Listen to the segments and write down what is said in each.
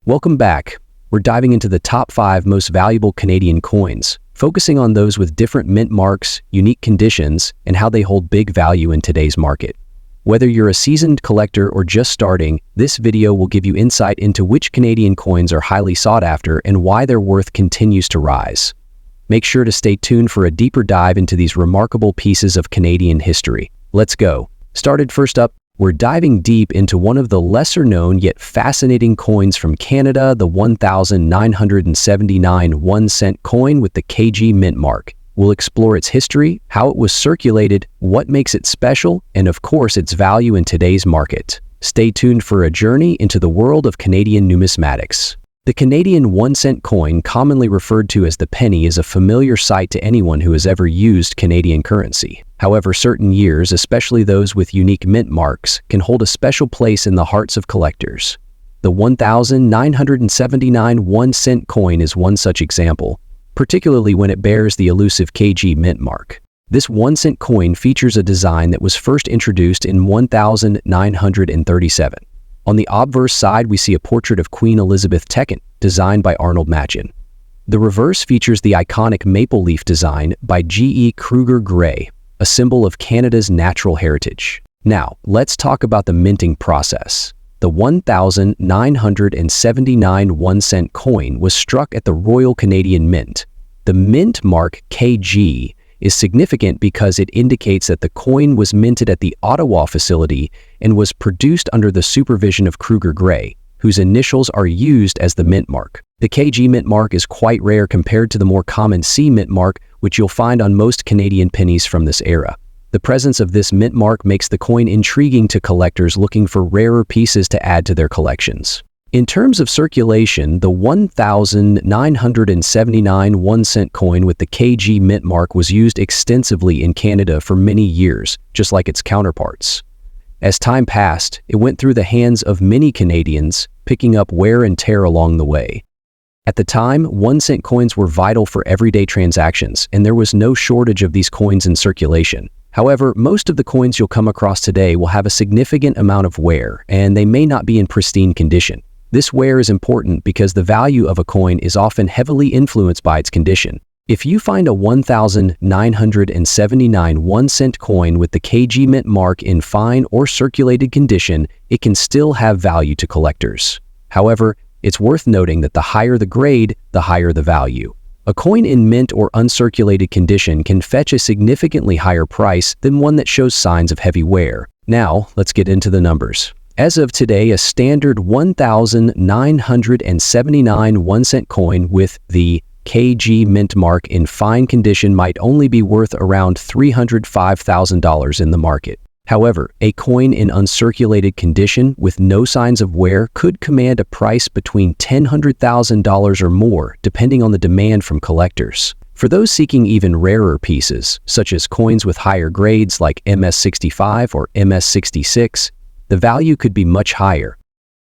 Welcome back. We're diving into the top 5 most valuable Canadian coins, focusing on those with different mint marks, unique conditions, and how they hold big value in today's market. Whether you're a seasoned collector or just starting, this video will give you insight into which Canadian coins are highly sought after and why their worth continues to rise. Make sure to stay tuned for a deeper dive into these remarkable pieces of Canadian history. Let's go. First up, we're diving deep into one of the lesser-known yet fascinating coins from Canada, the 1979 1-cent coin with the KG mint mark. We'll explore its history, how it was circulated, what makes it special, and of course its value in today's market. Stay tuned for a journey into the world of Canadian numismatics. The Canadian 1-cent coin, commonly referred to as the penny, is a familiar sight to anyone who has ever used Canadian currency. However, certain years, especially those with unique mint marks, can hold a special place in the hearts of collectors. The 1979 1-cent coin is one such example, particularly when it bears the elusive KG mint mark. This 1-cent coin features a design that was first introduced in 1937. On the obverse side, we see a portrait of Queen Elizabeth II, designed by Arnold Machin. The reverse features the iconic maple leaf design by G.E. Kruger Gray, a symbol of Canada's natural heritage. Now, let's talk about the minting process. The 1979 1-cent coin was struck at the Royal Canadian Mint. The mint mark KG is significant because it indicates that the coin was minted at the Ottawa facility and was produced under the supervision of Kruger Gray, whose initials are used as the mint mark. The KG mint mark is quite rare compared to the more common C mint mark, which you'll find on most Canadian pennies from this era. The presence of this mint mark makes the coin intriguing to collectors looking for rarer pieces to add to their collections. In terms of circulation, the 1979 1-cent coin with the KG mint mark was used extensively in Canada for many years, just like its counterparts. As time passed, it went through the hands of many Canadians, picking up wear and tear along the way. At the time, 1-cent coins were vital for everyday transactions, and there was no shortage of these coins in circulation. However, most of the coins you'll come across today will have a significant amount of wear, and they may not be in pristine condition. This wear is important because the value of a coin is often heavily influenced by its condition. If you find a 1979 1-cent coin with the KG mint mark in fine or circulated condition, it can still have value to collectors. However, it's worth noting that the higher the grade, the higher the value. A coin in mint or uncirculated condition can fetch a significantly higher price than one that shows signs of heavy wear. Now, let's get into the numbers. As of today, a standard 1979 1-cent coin with the KG mint mark in fine condition might only be worth around $305,000 in the market. However, a coin in uncirculated condition with no signs of wear could command a price between $100,000 or more, depending on the demand from collectors. For those seeking even rarer pieces, such as coins with higher grades like MS65 or MS66, the value could be much higher.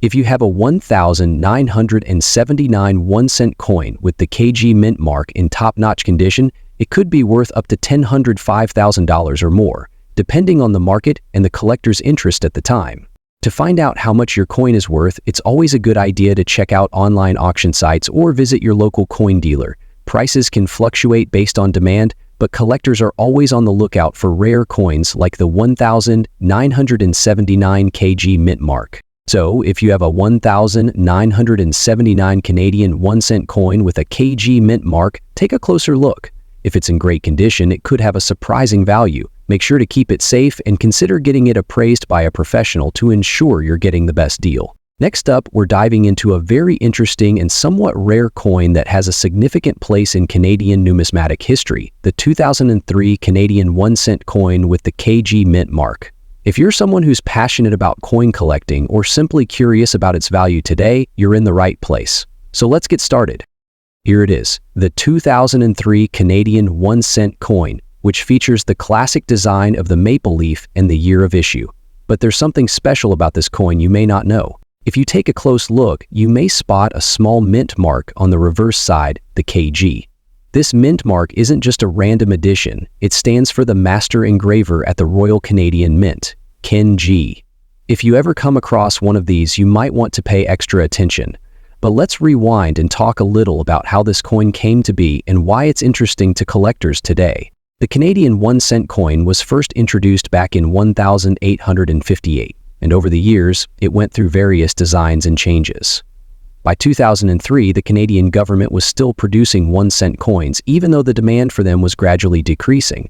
If you have a 1979 1-cent coin with the KG mint mark in top-notch condition, it could be worth up to $105,000 or more, depending on the market and the collector's interest at the time. To find out how much your coin is worth, it's always a good idea to check out online auction sites or visit your local coin dealer. Prices can fluctuate based on demand, but collectors are always on the lookout for rare coins like the 1979 KG mint mark. So, if you have a 1979 Canadian 1-cent coin with a KG mint mark, take a closer look. If it's in great condition, it could have a surprising value. Make sure to keep it safe and consider getting it appraised by a professional to ensure you're getting the best deal. Next up, we're diving into a very interesting and somewhat rare coin that has a significant place in Canadian numismatic history, the 2003 Canadian 1-cent coin with the KG mint mark. If you're someone who's passionate about coin collecting or simply curious about its value today, you're in the right place. So let's get started. Here it is, the 2003 Canadian 1-cent coin, which features the classic design of the maple leaf and the year of issue. But there's something special about this coin you may not know. If you take a close look, you may spot a small mint mark on the reverse side, the KG. This mint mark isn't just a random addition, it stands for the master engraver at the Royal Canadian Mint, Ken G. If you ever come across one of these, you might want to pay extra attention. But let's rewind and talk a little about how this coin came to be and why it's interesting to collectors today. The Canadian 1-cent coin was first introduced back in 1858, and over the years, it went through various designs and changes. By 2003, the Canadian government was still producing 1-cent coins, even though the demand for them was gradually decreasing.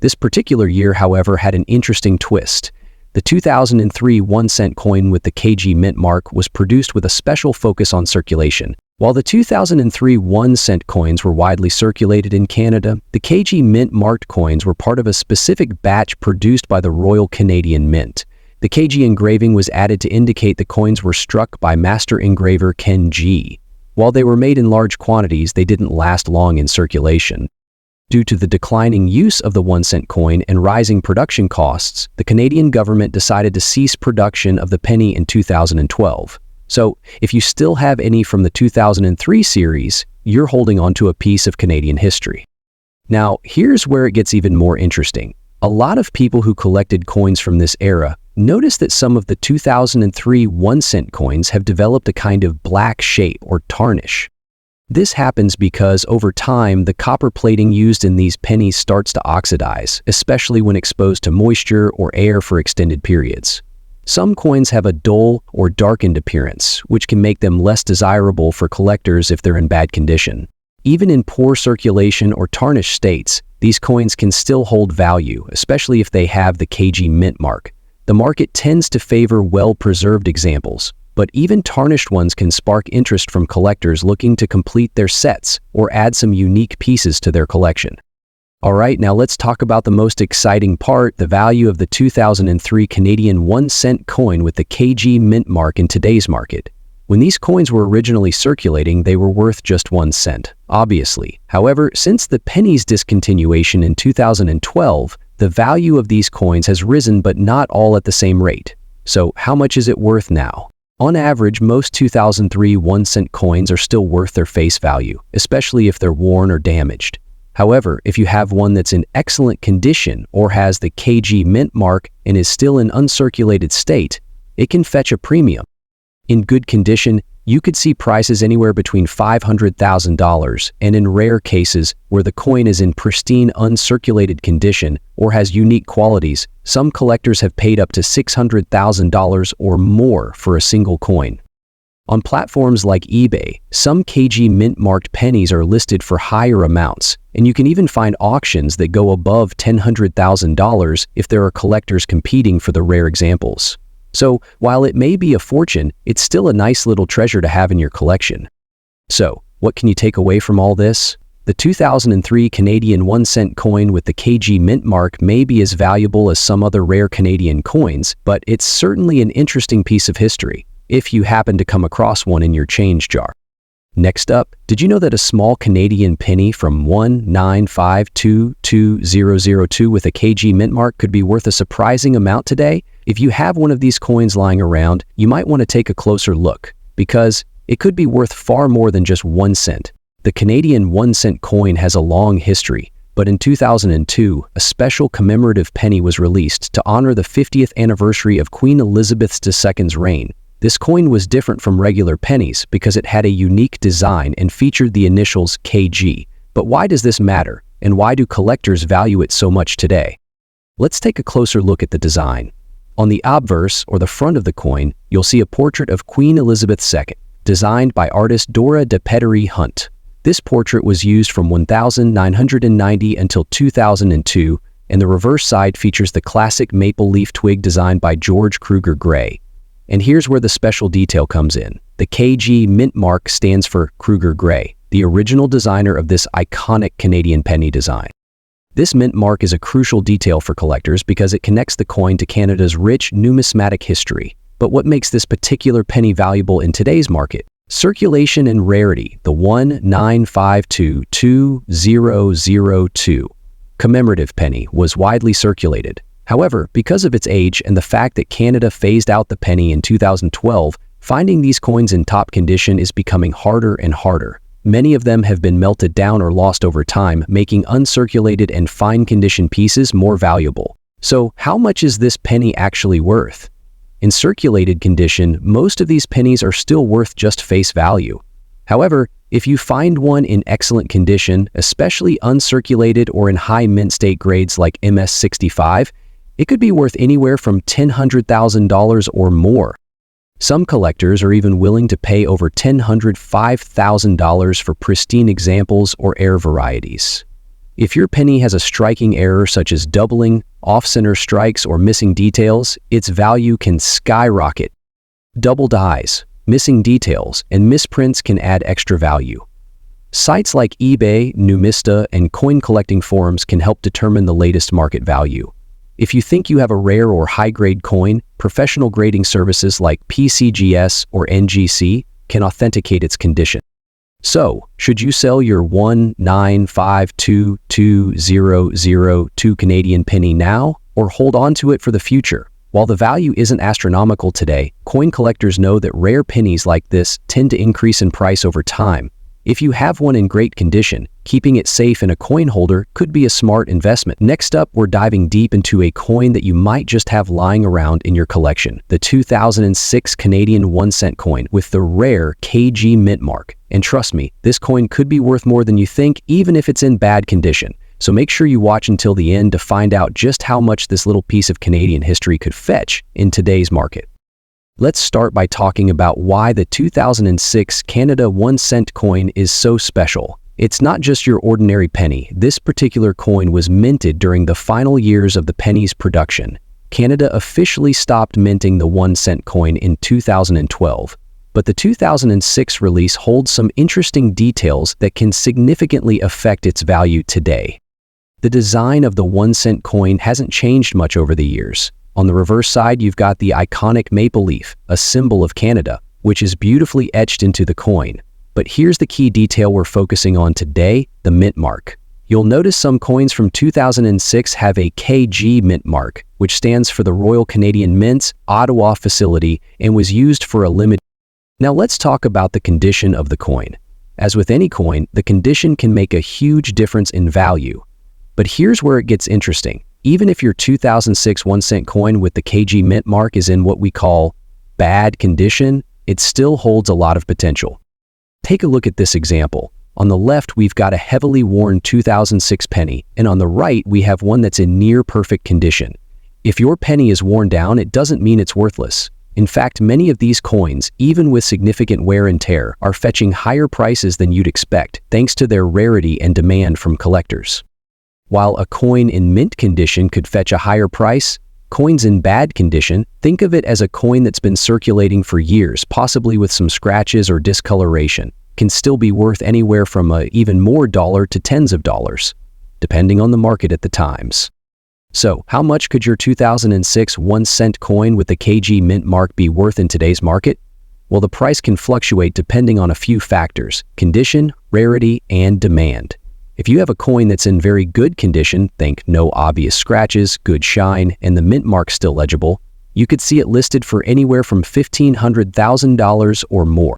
This particular year, however, had an interesting twist. The 2003 1-cent coin with the KG mint mark was produced with a special focus on circulation. While the 2003 1-cent coins were widely circulated in Canada, the KG mint-marked coins were part of a specific batch produced by the Royal Canadian Mint. The KG engraving was added to indicate the coins were struck by master engraver Ken G. While they were made in large quantities, they didn't last long in circulation. Due to the declining use of the 1-cent coin and rising production costs, the Canadian government decided to cease production of the penny in 2012. So, if you still have any from the 2003 series, you're holding onto a piece of Canadian history. Now, here's where it gets even more interesting. A lot of people who collected coins from this era noticed that some of the 2003 1-cent coins have developed a kind of black shape or tarnish. This happens because over time, the copper plating used in these pennies starts to oxidize, especially when exposed to moisture or air for extended periods. Some coins have a dull or darkened appearance, which can make them less desirable for collectors if they're in bad condition. Even in poor circulation or tarnished states, these coins can still hold value, especially if they have the KG mint mark. The market tends to favor well-preserved examples, but even tarnished ones can spark interest from collectors looking to complete their sets or add some unique pieces to their collection. Alright, now let's talk about the most exciting part, the value of the 2003 Canadian 1-cent coin with the KG mint mark in today's market. When these coins were originally circulating, they were worth just 1 cent, obviously. However, since the penny's discontinuation in 2012, the value of these coins has risen, but not all at the same rate. So, how much is it worth now? On average, most 2003 1-cent coins are still worth their face value, especially if they're worn or damaged. However, if you have one that's in excellent condition or has the KG mint mark and is still in uncirculated state, it can fetch a premium. In good condition, you could see prices anywhere between $500,000, and in rare cases, where the coin is in pristine uncirculated condition or has unique qualities, some collectors have paid up to $600,000 or more for a single coin. On platforms like eBay, some KG mint-marked pennies are listed for higher amounts, and you can even find auctions that go above $100,000 if there are collectors competing for the rare examples. So, while it may be a fortune, it's still a nice little treasure to have in your collection. So, what can you take away from all this? The 2003 Canadian 1-cent coin with the KG mint mark may be as valuable as some other rare Canadian coins, but it's certainly an interesting piece of history, if you happen to come across one in your change jar. Next up, did you know that a small Canadian penny from 19522002 with a KG mint mark could be worth a surprising amount today? If you have one of these coins lying around, you might want to take a closer look, because it could be worth far more than just 1 cent. The Canadian 1-cent coin has a long history, but in 2002, a special commemorative penny was released to honor the 50th anniversary of Queen Elizabeth II's reign. This coin was different from regular pennies because it had a unique design and featured the initials KG. But why does this matter, and why do collectors value it so much today? Let's take a closer look at the design. On the obverse, or the front of the coin, you'll see a portrait of Queen Elizabeth II, designed by artist Dora de Pettery Hunt. This portrait was used from 1990 until 2002, and the reverse side features the classic maple leaf twig designed by George Kruger Gray. And here's where the special detail comes in. The KG mint mark stands for Kruger Gray, the original designer of this iconic Canadian penny design. This mint mark is a crucial detail for collectors because it connects the coin to Canada's rich numismatic history. But what makes this particular penny valuable in today's market? Circulation and rarity. The 19522002 commemorative penny was widely circulated. However, because of its age and the fact that Canada phased out the penny in 2012, finding these coins in top condition is becoming harder and harder. Many of them have been melted down or lost over time, making uncirculated and fine condition pieces more valuable. So, how much is this penny actually worth? In circulated condition, most of these pennies are still worth just face value. However, if you find one in excellent condition, especially uncirculated or in high mint state grades like MS65, it could be worth anywhere from $100,000 or more. Some collectors are even willing to pay over $5,000 for pristine examples or air varieties. If your penny has a striking error such as doubling, off-center strikes, or missing details, its value can skyrocket. Double dies, missing details, and misprints can add extra value. Sites like eBay, Numista, and coin collecting forums can help determine the latest market value. If you think you have a rare or high-grade coin, professional grading services like PCGS or NGC can authenticate its condition. So, should you sell your 195220002 Canadian penny now, or hold on to it for the future? While the value isn't astronomical today, coin collectors know that rare pennies like this tend to increase in price over time. If you have one in great condition, keeping it safe in a coin holder could be a smart investment. Next up, we're diving deep into a coin that you might just have lying around in your collection, the 2006 Canadian 1 cent coin with the rare KG mint mark. And trust me, this coin could be worth more than you think, even if it's in bad condition. So make sure you watch until the end to find out just how much this little piece of Canadian history could fetch in today's market. Let's start by talking about why the 2006 Canada 1 cent coin is so special. It's not just your ordinary penny. This particular coin was minted during the final years of the penny's production. Canada officially stopped minting the 1 cent coin in 2012, but the 2006 release holds some interesting details that can significantly affect its value today. The design of the 1 cent coin hasn't changed much over the years. On the reverse side, you've got the iconic maple leaf, a symbol of Canada, which is beautifully etched into the coin. But here's the key detail we're focusing on today, the mint mark. You'll notice some coins from 2006 have a KG mint mark, which stands for the Royal Canadian Mint's Ottawa facility and was used for a limited. Now let's talk about the condition of the coin. As with any coin, the condition can make a huge difference in value. But here's where it gets interesting. Even if your 2006 1 cent coin with the KG mint mark is in what we call bad condition, it still holds a lot of potential. Take a look at this example. On the left, we've got a heavily worn 2006 penny, and on the right, we have one that's in near perfect condition. If your penny is worn down, it doesn't mean it's worthless. In fact, many of these coins, even with significant wear and tear, are fetching higher prices than you'd expect, thanks to their rarity and demand from collectors. While a coin in mint condition could fetch a higher price, coins in bad condition, think of it as a coin that's been circulating for years, possibly with some scratches or discoloration, can still be worth anywhere from even more dollar to tens of dollars, depending on the market at the times. So, how much could your 2006 1 cent coin with the KG mint mark be worth in today's market? Well, the price can fluctuate depending on a few factors: condition, rarity, and demand. If you have a coin that's in very good condition, think no obvious scratches, good shine, and the mint mark still legible, you could see it listed for anywhere from $1,500,000 or more.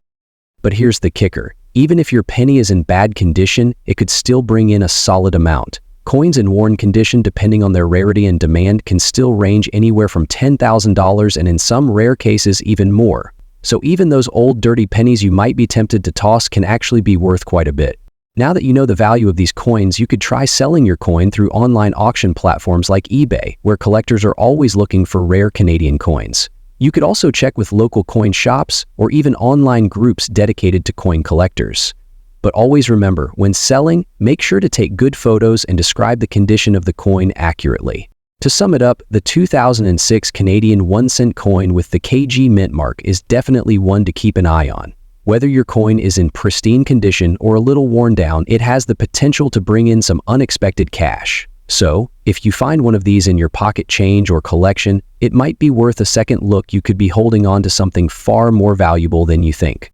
But here's the kicker. Even if your penny is in bad condition, it could still bring in a solid amount. Coins in worn condition, depending on their rarity and demand, can still range anywhere from $10,000 and in some rare cases even more. So even those old dirty pennies you might be tempted to toss can actually be worth quite a bit. Now that you know the value of these coins, you could try selling your coin through online auction platforms like eBay, where collectors are always looking for rare Canadian coins. You could also check with local coin shops or even online groups dedicated to coin collectors. But always remember, when selling, make sure to take good photos and describe the condition of the coin accurately. To sum it up, the 2006 Canadian 1 cent coin with the KG mint mark is definitely one to keep an eye on. Whether your coin is in pristine condition or a little worn down, it has the potential to bring in some unexpected cash. So, if you find one of these in your pocket change or collection, it might be worth a second look. You could be holding on to something far more valuable than you think.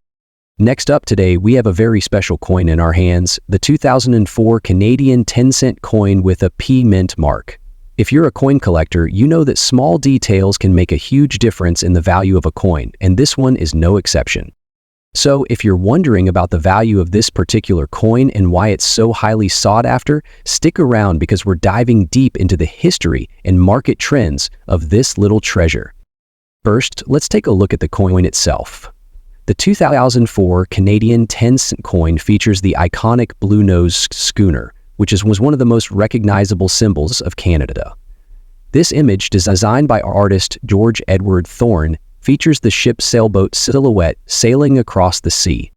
Next up today, we have a very special coin in our hands, the 2004 Canadian 10 cent coin with a P mint mark. If you're a coin collector, you know that small details can make a huge difference in the value of a coin, and this one is no exception. So, if you're wondering about the value of this particular coin and why it's so highly sought after, stick around because we're diving deep into the history and market trends of this little treasure. First, let's take a look at the coin itself. The 2004 Canadian 10-cent coin features the iconic blue-nosed schooner, which was one of the most recognizable symbols of Canada. This image, designed by artist George Edward Thorne, features the ship's sailboat silhouette sailing across the sea,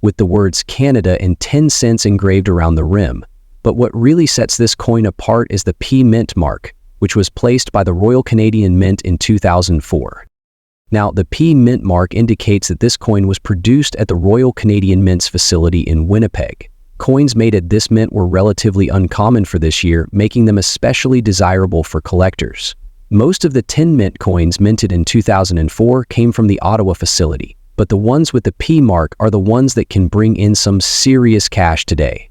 with the words Canada and 10 cents engraved around the rim. But what really sets this coin apart is the P Mint mark, which was placed by the Royal Canadian Mint in 2004. Now, the P Mint mark indicates that this coin was produced at the Royal Canadian Mint's facility in Winnipeg. Coins made at this mint were relatively uncommon for this year, making them especially desirable for collectors. Most of the 10 mint coins minted in 2004 came from the Ottawa facility, but the ones with the P mark are the ones that can bring in some serious cash today.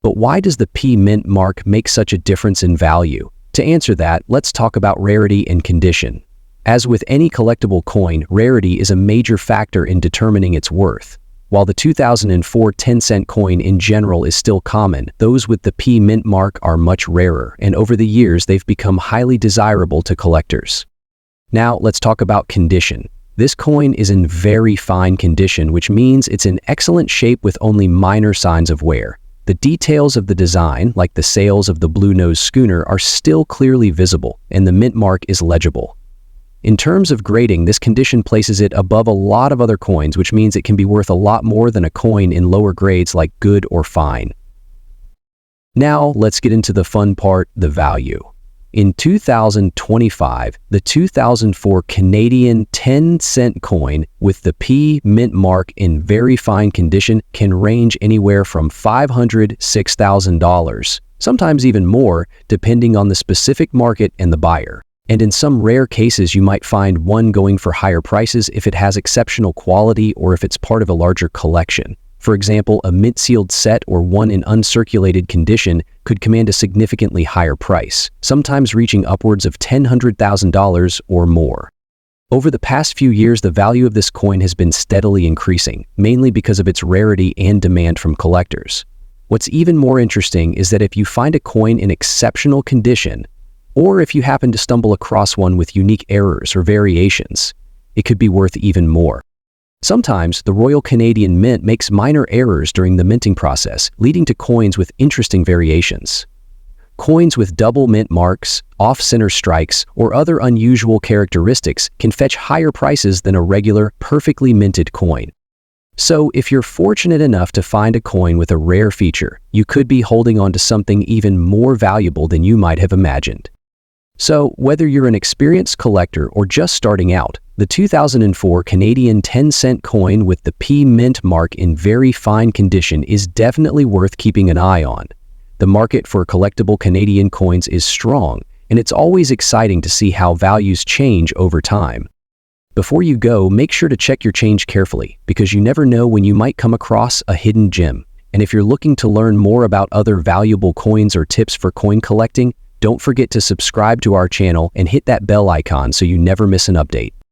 But why does the P Mint mark make such a difference in value? To answer that, let's talk about rarity and condition. As with any collectible coin, rarity is a major factor in determining its worth. While the 2004 10-cent coin in general is still common, those with the P Mint mark are much rarer, and over the years they've become highly desirable to collectors. Now, let's talk about condition. This coin is in very fine condition, which means it's in excellent shape with only minor signs of wear. The details of the design, like the sails of the blue-nosed schooner, are still clearly visible, and the mint mark is legible. In terms of grading, this condition places it above a lot of other coins, which means it can be worth a lot more than a coin in lower grades like good or fine. Now, let's get into the fun part, the value. In 2025, the 2004 Canadian 10-cent coin with the P Mint mark in very fine condition can range anywhere from $500 to $6,000, sometimes even more, depending on the specific market and the buyer. And in some rare cases, you might find one going for higher prices if it has exceptional quality or if it's part of a larger collection. For example, a mint-sealed set or one in uncirculated condition could command a significantly higher price, sometimes reaching upwards of $100,000 or more. Over the past few years, the value of this coin has been steadily increasing, mainly because of its rarity and demand from collectors. What's even more interesting is that if you find a coin in exceptional condition, or if you happen to stumble across one with unique errors or variations, it could be worth even more. Sometimes, the Royal Canadian Mint makes minor errors during the minting process, leading to coins with interesting variations. Coins with double mint marks, off-center strikes, or other unusual characteristics can fetch higher prices than a regular, perfectly minted coin. So, if you're fortunate enough to find a coin with a rare feature, you could be holding on to something even more valuable than you might have imagined. So, whether you're an experienced collector or just starting out, the 2004 Canadian 10-cent coin with the P Mint mark in very fine condition is definitely worth keeping an eye on. The market for collectible Canadian coins is strong, and it's always exciting to see how values change over time. Before you go, make sure to check your change carefully, because you never know when you might come across a hidden gem. And if you're looking to learn more about other valuable coins or tips for coin collecting, don't forget to subscribe to our channel and hit that bell icon so you never miss an update.